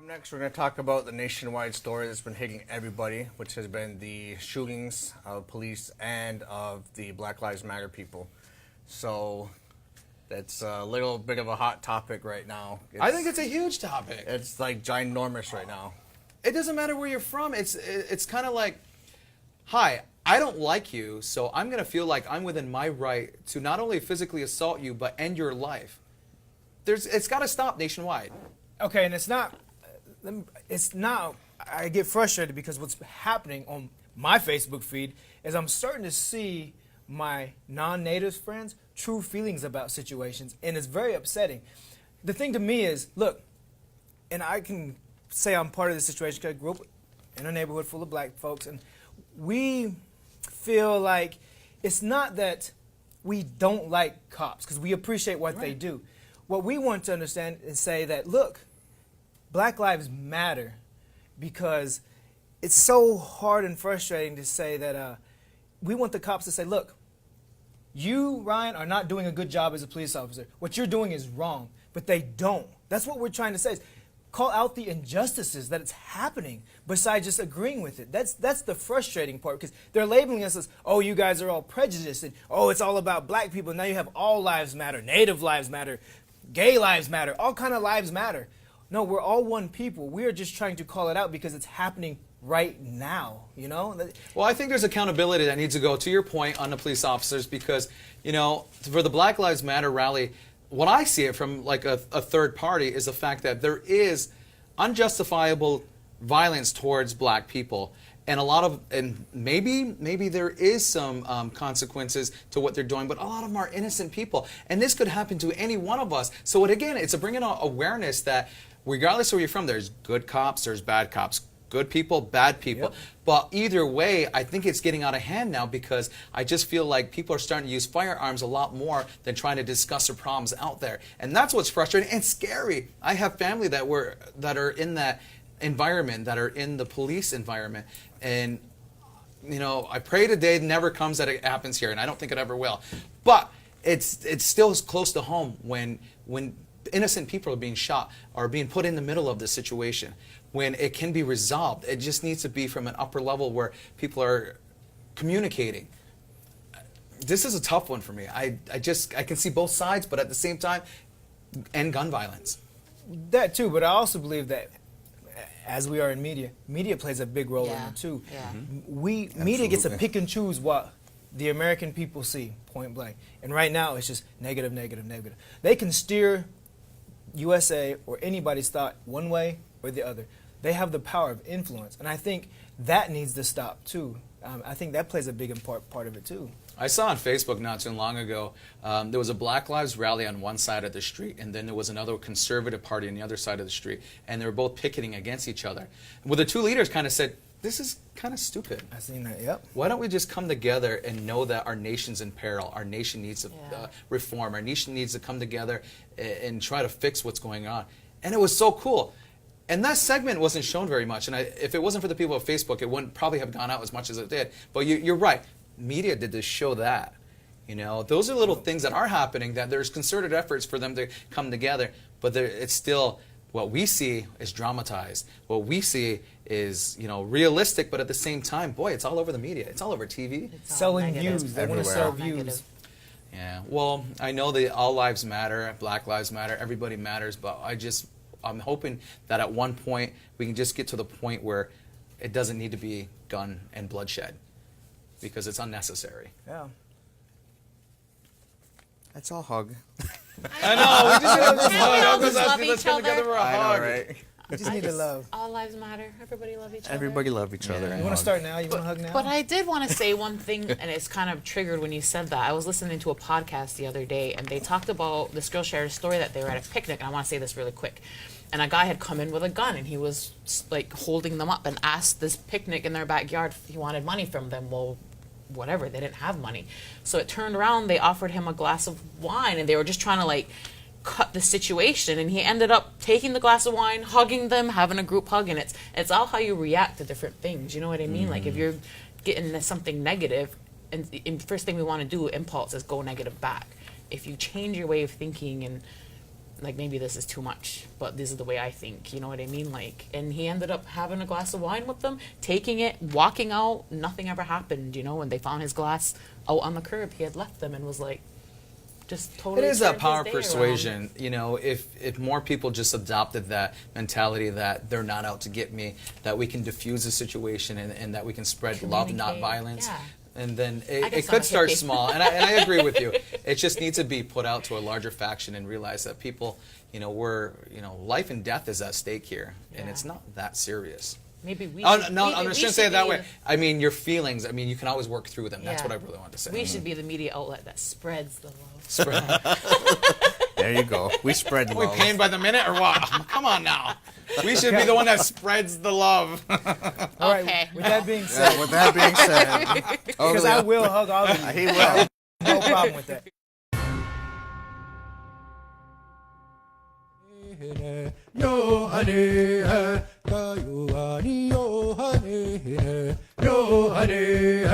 Next, we're going to talk about the nationwide story that's been hitting everybody, which has been the shootings of police and of the Black Lives Matter people. So that's a little bit of a hot topic right now. I think it's a huge topic. It's like ginormous right now. It doesn't matter where you're from. It's kind of like, hi, I don't like you, so I'm going to feel like I'm within my right to not only physically assault you, but end your life. It's got to stop nationwide. Okay, and it's not, I get frustrated because what's happening on my Facebook feed is I'm starting to see my non-native friends' true feelings about situations, and it's very upsetting. The thing to me is, look, and I can say I'm part of this situation because I grew up in a neighborhood full of black folks, and we feel like it's not that we don't like cops because we appreciate what they do. What we want to understand is say that, look, Black Lives Matter, because it's so hard and frustrating to say that we want the cops to say, look, you, Ryan, are not doing a good job as a police officer. What you're doing is wrong, but they don't. That's what we're trying to say is call out the injustices that it's happening besides just agreeing with it. That's the frustrating part because they're labeling us as, oh, you guys are all prejudiced, and oh, it's all about black people. Now you have all lives matter, native lives matter, gay lives matter, all kind of lives matter. No, we're all one people. We are just trying to call it out because it's happening right now, you know? Well, I think there's accountability that needs to go, to your point, on the police officers because, you know, for the Black Lives Matter rally, what I see it from like a third party is the fact that there is unjustifiable violence towards black people. And maybe there is some consequences to what they're doing, but a lot of them are innocent people. And this could happen to any one of us. So it's a bringing out awareness that regardless of where you're from, there's good cops, there's bad cops, good people, bad people. Yep. But either way, I think it's getting out of hand now because I just feel like people are starting to use firearms a lot more than trying to discuss their problems out there. And that's what's frustrating and scary. I have family that are in that environment, that are in the police environment. And, you know, I pray today never comes that it happens here, and I don't think it ever will. But it's still close to home when innocent people are being shot or being put in the middle of the situation, when it can be resolved. It just needs to be from an upper level where people are communicating. This is a tough one for me. I can see both sides, but at the same time, end gun violence. That too, but I also believe that as we are in media plays a big role in it too. Yeah. Media gets to pick and choose what the American people see, point blank. And right now it's just negative, negative, negative. They can steer USA or anybody's thought one way or the other. They have the power of influence, and I think that needs to stop too. I think that plays a big part of it too. I saw on Facebook not too long ago, there was a Black Lives rally on one side of the street, and then there was another conservative party on the other side of the street, and they were both picketing against each other. Well, the two leaders kind of said, this is kind of stupid. I've seen that, yep. Why don't we just come together and know that our nation's in peril, our nation needs to reform, our nation needs to come together and try to fix what's going on. And it was so cool. And that segment wasn't shown very much, and if it wasn't for the people of Facebook, it wouldn't probably have gone out as much as it did. But you're right. Media did this show that. You know, those are little things that are happening, that there's concerted efforts for them to come together, but it's still, what we see is dramatized. What we see is, you know, realistic, but at the same time, boy, it's all over the media. It's all over TV. It's selling views. They want to sell views. Yeah, well, I know that all lives matter, Black Lives Matter, everybody matters, but I'm hoping that at one point we can just get to the point where it doesn't need to be gun and bloodshed, because it's unnecessary. Yeah. Let's all hug. I know, we just need to all just hug. love Let's each come together other. for a I hug. know, right? We just need to love. All lives matter. Everybody love each other. Everybody love each other. You want to start now? You want to hug now? But I did want to say one thing, and it's kind of triggered when you said that. I was listening to a podcast the other day, and they talked about, this girl shared a story that they were at a picnic, and I want to say this really quick. And a guy had come in with a gun, and he was like holding them up and asked this picnic in their backyard if he wanted money from them. Well, whatever, they didn't have money. So it turned around, they offered him a glass of wine, and they were just trying to like cut the situation, and he ended up taking the glass of wine, hugging them, having a group hug, and it's all how you react to different things, you know what I mean? Like if you're getting into something negative, and the first thing we want to do, impulse, is go negative back. If you change your way of thinking and like maybe this is too much, but this is the way I think. You know what I mean? Like, and he ended up having a glass of wine with them, taking it, walking out. Nothing ever happened. You know, when they found his glass out on the curb, he had left them and was like, just totally. It is that turned power his of day persuasion. You know, if more people just adopted that mentality that they're not out to get me, that we can diffuse the situation and that we can spread love, not Communicate, violence. yeah. And then I it guess I'm could a start hippie. small, and I agree with you. It just needs to be put out to a larger faction and realize that people, life and death is at stake here, and Yeah. it's not that serious. Maybe we. Oh, should- no, maybe I'm we just going to should say it that be- way. I mean, your feelings, I mean, you can always work through them. That's Yeah. what I really want to say. We should be the media outlet that spreads the love. Spread. There you go. We spread Are we love. paying by the minute or what? Come on now. We should be the one that spreads the love. All right. Okay. With that being said, Yeah, with that being said, because I will hug all of you. he will. No problem with that. Yo honey, ka yo ani yo honey, yo honey.